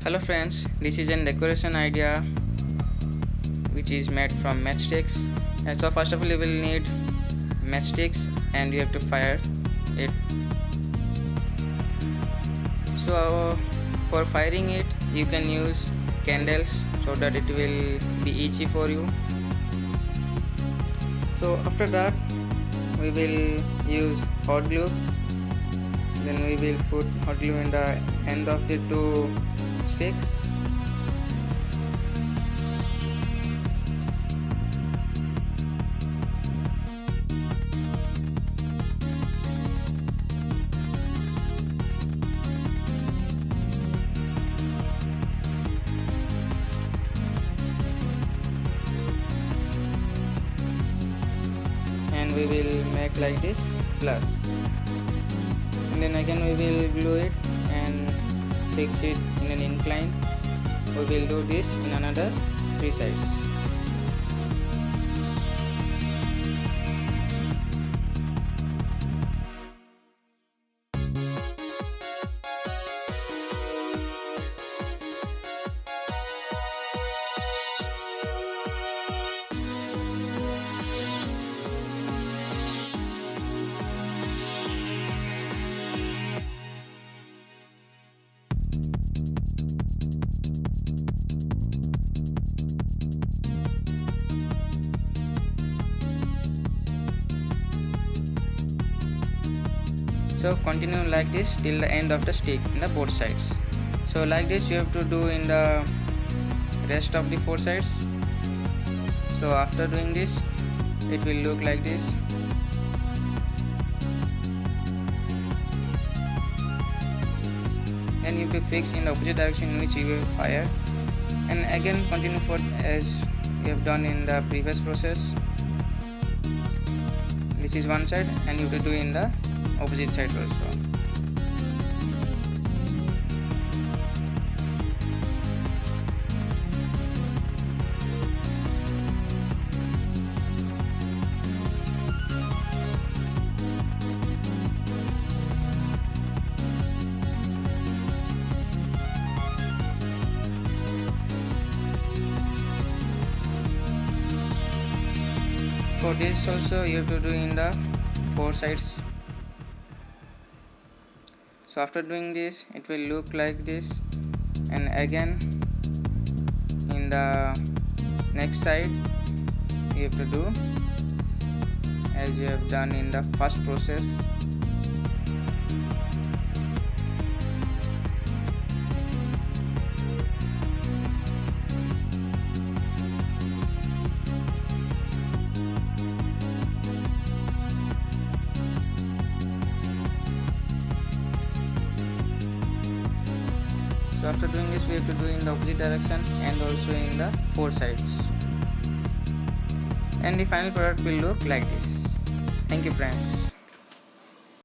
Hello friends, this is an decoration idea which is made from matchsticks. So first of all you will need matchsticks and you have to fire it. So for firing it you can use candles so that it will be easy for you. So after that we will use hot glue. Then we will put hot glue in the end of the two sticks. And we will make like this plus, and then again we will glue it and fix it in an incline. We will do this in another three sides. So continue like this till the end of the stick in the both sides. So like this you have to do in the rest of the four sides. So after doing this it will look like this. Then you will fix in the opposite direction in which you will fire, and again continue for as you have done in the previous process. This is one side and you have to do in the opposite side also. For this also you have to do in the four sides. So after doing this it will look like this, and again in the next side you have to do as you have done in the first process. So after doing this we have to do in the opposite direction and also in the four sides, and the final product will look like this. Thank you friends.